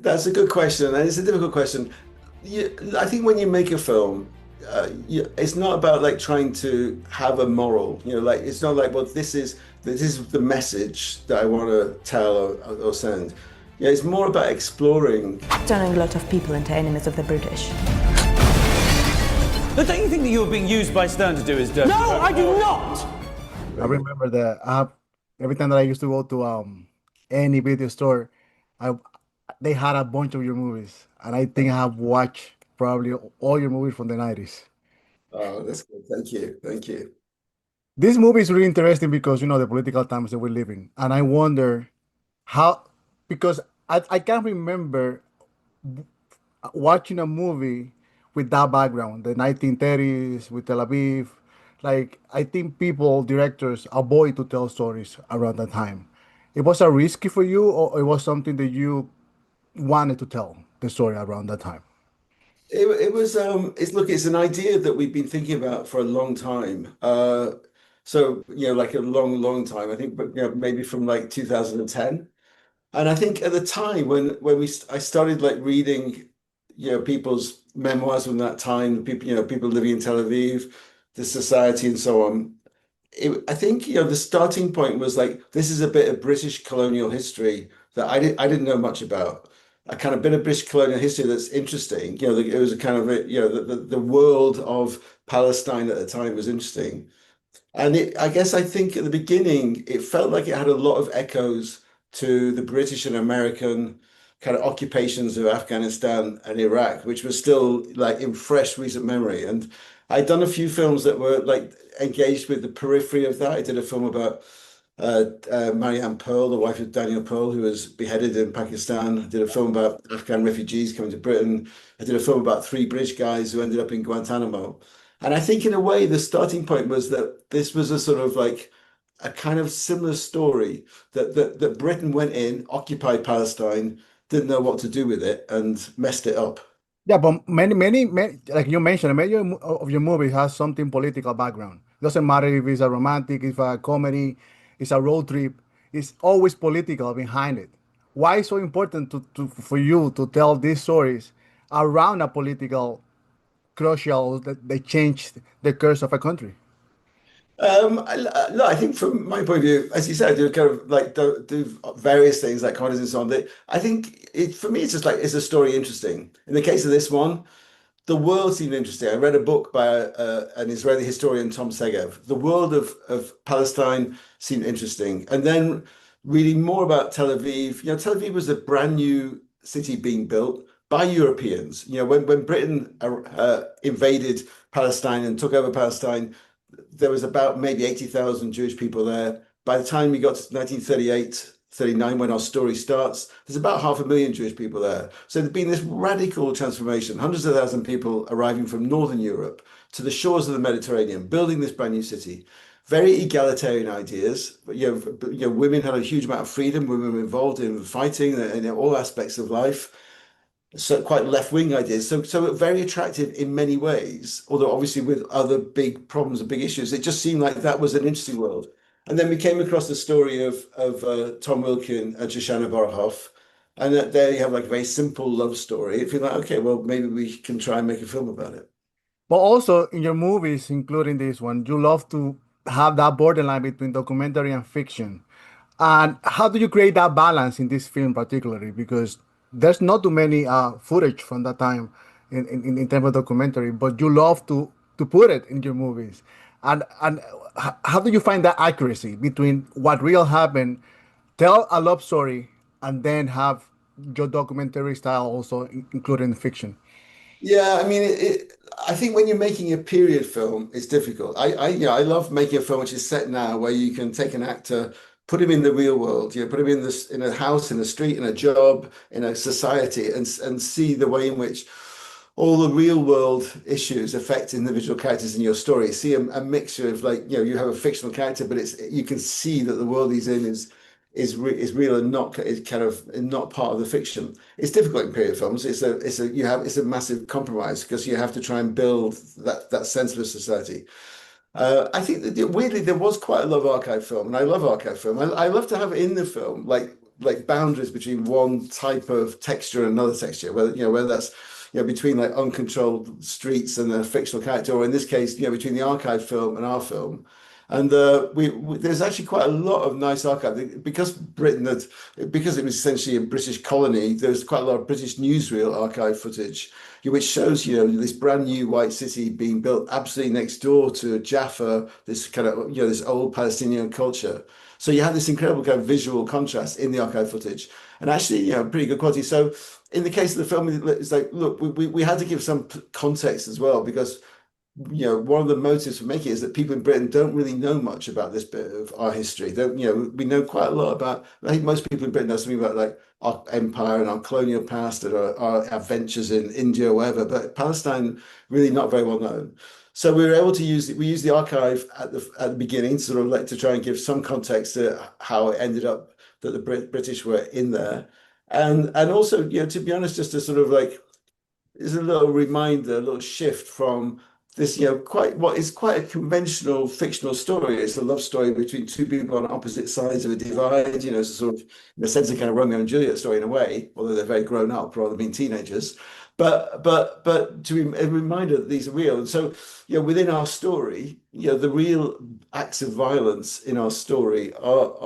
That's a good question, and it's a difficult question. I think when you make a film, it's not about like trying to have a moral. Like it's not like, well, this is the message that I want to tell or send. Yeah, it's more about exploring. Turning a lot of people into enemies of the British. But don't you think that you're being used by Stern to do his dirty No, work? I do not. I remember that every time that I used to go to any video store, I they had a bunch of your movies, and I think I have watched probably all your movies from the 90s. Oh, that's good. Thank you. Thank you. This movie is really interesting because the political times that we're living, and I wonder how because I can't remember watching a movie with that background, the 1930s with Tel Aviv. Like I think people, directors, avoid to tell stories around that time. It was a risky for you, or it was something that you wanted to tell the story around that time. It was it's an idea that we've been thinking about for a long time. So like a long time. I think, but maybe from like 2010. And I think at the time I started like reading, people's memoirs from that time, people living in Tel Aviv, the society and so on. I think, the starting point was like, this is a bit of British colonial history that I didn't know much about. A kind of bit of British colonial history that's interesting. It was a kind of the world of Palestine at the time was interesting. And I guess I think at the beginning, it felt like it had a lot of echoes to the British and American kind of occupations of Afghanistan and Iraq, which was still like in fresh recent memory. And I'd done a few films that were like engaged with the periphery of that. I did a film about Marianne Pearl, the wife of Daniel Pearl, who was beheaded in Pakistan. I did a film about Afghan refugees coming to Britain. I did a film about three British guys who ended up in Guantanamo. And I think in a way, the starting point was that this was a sort of like a kind of similar story that Britain went in, occupied Palestine, didn't know what to do with it, and messed it up. Yeah, but many, like you mentioned, many of your movies has something political background. Doesn't matter if it's a romantic, if a comedy, it's a road trip. It's always political behind it. Why is so important for you to tell these stories around a political crucial that they changed the course of a country? No, I think from my point of view, as you said, do kind of like do various things like comedies and so on. I think for me, it's just like, is the story interesting? In the case of this one, the world seemed interesting. I read a book by an Israeli historian, Tom Segev. The world of Palestine seemed interesting. And then reading more about Tel Aviv, Tel Aviv was a brand new city being built by Europeans. When Britain invaded Palestine and took over Palestine, there was about maybe 80,000 Jewish people there. By the time we got to 1938, 39, when our story starts, there's about 500,000 Jewish people there. So there's been this radical transformation, hundreds of thousands of people arriving from Northern Europe to the shores of the Mediterranean, building this brand new city. Very egalitarian ideas. Women had a huge amount of freedom. Women were involved in fighting and in all aspects of life. So quite left-wing ideas. So very attractive in many ways, although obviously with other big problems and big issues. It just seemed like that was an interesting world. And then we came across the story of Tom Wilkin and Shoshana Baruchov, and there you have like a very simple love story. If you're like, okay, well, maybe we can try and make a film about it. But also in your movies, including this one, you love to have that borderline between documentary and fiction. And how do you create that balance in this film particularly? Because there's not too many footage from that time in terms of documentary, but you love to put it in your movies. And how do you find that accuracy between what real happened, tell a love story, and then have your documentary style also included in fiction? Yeah, I mean, I think when you're making a period film, it's difficult. I love making a film which is set now, where you can take an actor, put him in the real world, put him in this in a house, in a street, in a job, in a society, and see the way in which all the real world issues affect individual characters in your story. See a mixture of like, you have a fictional character, but you can see that the world he's in is real and not is kind of not part of the fiction. It's difficult in period films. It's a massive compromise because you have to try and build that sense of a society. I think that weirdly there was quite a lot of archive film, and I love archive film. I love to have in the film like like boundaries between one type of texture and another texture, whether that's between like uncontrolled streets and a fictional character, or in this case, between the archive film and our film. And there's actually quite a lot of nice archive because because it was essentially a British colony. There's quite a lot of British newsreel archive footage, which shows this brand new white city being built absolutely next door to Jaffa, this kind of this old Palestinian culture. So you have this incredible kind of visual contrast in the archive footage, and actually pretty good quality. So in the case of the film, it's like, look, we had to give some context as well, because one of the motives for making it is that people in Britain don't really know much about this bit of our history. We know quite a lot about, I think most people in Britain know something about like our empire and our colonial past and our adventures in India or whatever, but Palestine really not very well known. So we were able to use the archive at the beginning, sort of like to try and give some context to how it ended up that the British were in there, and also to be honest, just to sort of like, is a little reminder, a little shift from this, quite a conventional fictional story. It's a love story between two people on opposite sides of a divide. It's a sort of, in a sense, a kind of Romeo and Juliet story in a way, although they're very grown up rather than being teenagers. But to be a reminder that these are real. And so, within our story, the real acts of violence in our story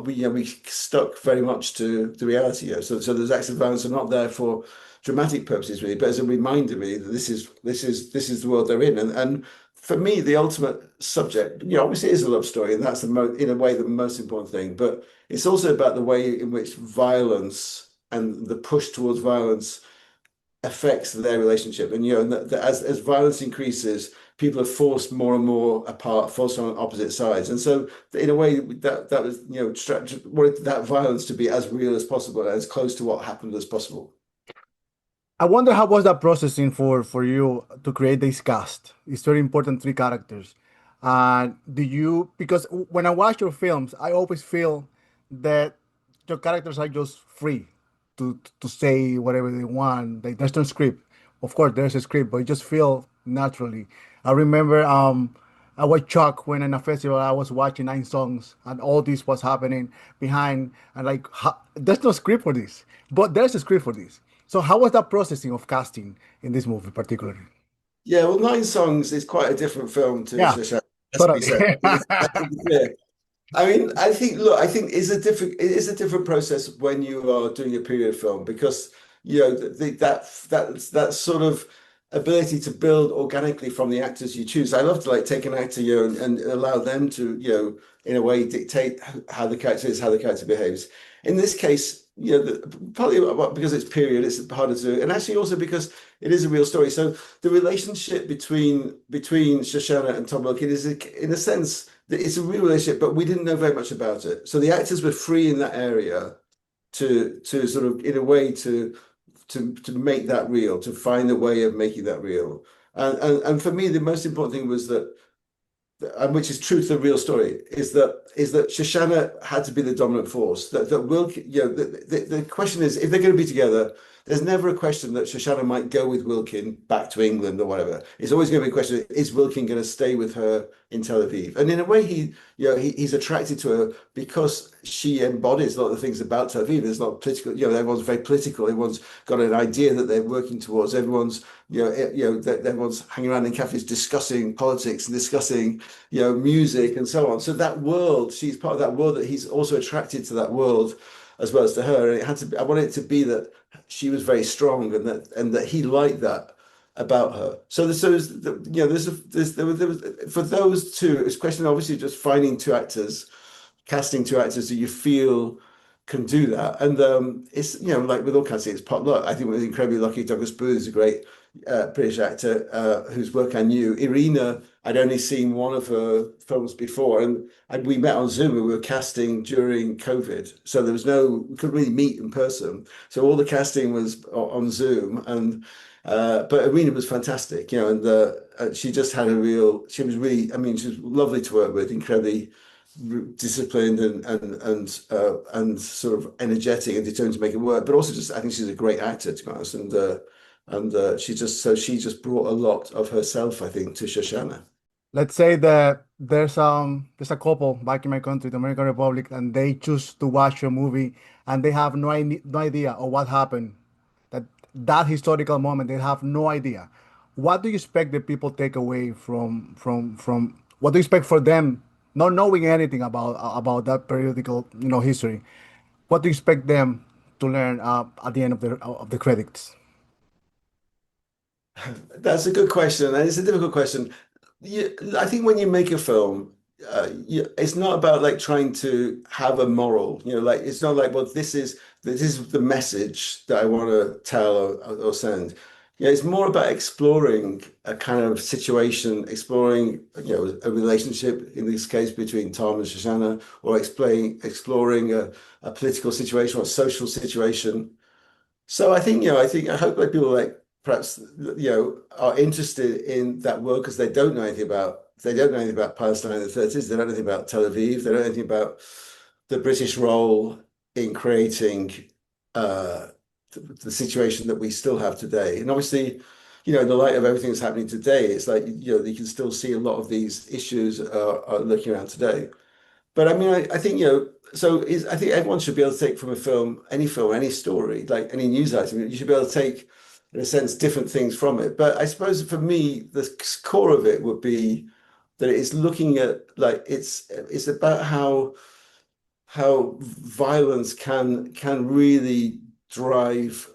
we stuck very much to the reality. So those acts of violence are not there for dramatic purposes really, but as a reminder really that this is the world they're in. And for me, the ultimate subject, obviously it is a love story, and that's in a way the most important thing, but it's also about the way in which violence and the push towards violence affects their relationship. And as violence increases, people are forced more and more apart, forced on opposite sides. And so in a way that was wanted that violence to be as real as possible, as close to what happened as possible. I wonder how was that processing for you to create this cast? It's very important, three characters. Because when I watch your films, I always feel that your characters are just free to say whatever they want. Like, there's no script. Of course, there's a script, but you just feel naturally. I remember I was shocked when in a festival I was watching 9 songs and all this was happening behind, and like, there's no script for this, but there's a script for this. So how was that processing of casting in this movie particularly? Yeah, well, 9 songs is quite a different film to Yeah, Shoshana, has to be totally. said. Let's be clear. I mean, I think it is a different process when you are doing a period film, because that sort of ability to build organically from the actors you choose. I love to like take an actor and allow them to in a way dictate how the character is, how the character behaves. In this case, partly because it's period, it's harder to do, and actually also because it is a real story. So the relationship between Shoshana and Tom Wilkin is, in a sense, that it's a real relationship, but we didn't know very much about it. So the actors were free in that area to sort of, in a way, to make that real, to find a way of making that real. And for me, the most important thing was that, and which is true to the real story, is that Shoshana had to be the dominant force. That Wilkin, the question is, if they're going to be together, there's never a question that Shoshana might go with Wilkin back to England or whatever. It's always going to be a question: is Wilkin going to stay with her in Tel Aviv? And in a way, he's attracted to her because she embodies a lot of the things about Tel Aviv. There's a lot of political. Everyone's very political. Everyone's got an idea that they're working towards. Everyone's everyone's hanging around in cafes discussing politics and discussing music and so on. So that world, she's part of that world. That he's also attracted to that world as well as to her. And it had to be, I wanted it to be that she was very strong and that he liked that about her. So there was for those two, it's a question obviously just finding two actors, casting two actors that you feel can do that. And it's like with all casting, it's pot luck. I think we're incredibly lucky. Douglas Booth is a great British actor whose work I knew. Irina, I'd only seen one of her films before, and we met on Zoom. We were casting during COVID, so we couldn't really meet in person. So all the casting was on Zoom, and but Irina was fantastic, and she just had she was really, I mean, she was lovely to work with, incredibly disciplined and sort of energetic and determined to make it work. But also, I think she's a great actor, to be honest, and she just brought a lot of herself, I think, to Shoshana. let's say that there's a couple back in my country, the American Republic, and they choose to watch a movie and they have no idea of what happened. That historical moment, they have no idea. What do you expect the people take away from what do you expect for them not knowing anything about that periodical history? What do you expect them to learn at the end of the credits? That's a good question, and it's a difficult question. I think when you make a film, it's not about like trying to have a moral. Like it's not like, well, this is the message that I want to tell or send. It's more about exploring a kind of situation, exploring a relationship in this case between Tom and Shoshana, or exploring a political situation or a social situation. So I hope that people like perhaps are interested in that world because they don't know anything about Palestine in the 30s. They don't know anything about Tel Aviv. They don't know anything about the British role in creating the situation that we still have today. And obviously, in the light of everything that's happening today, it's like you can still see a lot of these issues are looking around today. But I mean, I think, I think everyone should be able to take from a film, any story, like any news item, you should be able to take, in a sense, different things from it. But I suppose for me, the core of it would be that it's looking at, like, it's about how violence can really drive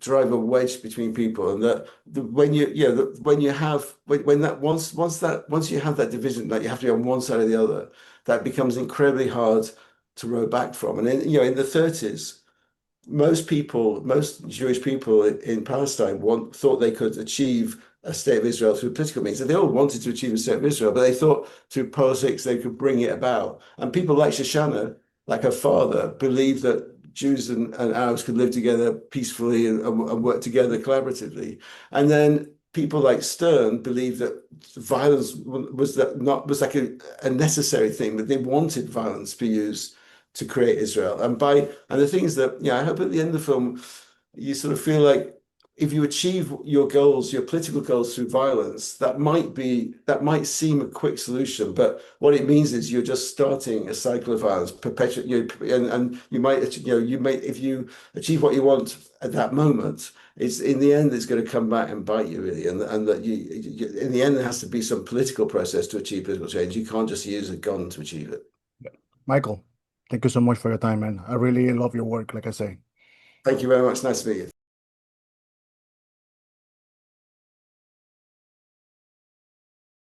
a wedge between people, and that when you have once you have that division, like you have to be on one side or the other, that becomes incredibly hard to row back from. And then in the 30s, most Jewish people in Palestine thought they could achieve a state of Israel through political means. And they all wanted to achieve a state of Israel, but they thought through politics they could bring it about. And people like Shoshana, like her father, believed that Jews and Arabs could live together peacefully and work together collaboratively. And then people like Stern believed that violence was like a necessary thing, that they wanted violence to be used to create Israel. And the thing is that, I hope at the end of the film, you sort of feel like if you achieve your goals, your political goals through violence, that might seem a quick solution, but what it means is you're just starting a cycle of violence, and you might, if you achieve what you want at that moment, it's in the end it's going to come back and bite you really, and that in the end there has to be some political process to achieve political change. You can't just use a gun to achieve it. Michael, thank you so much for your time, man. I really love your work, like I say. Thank you very much. Nice to meet you.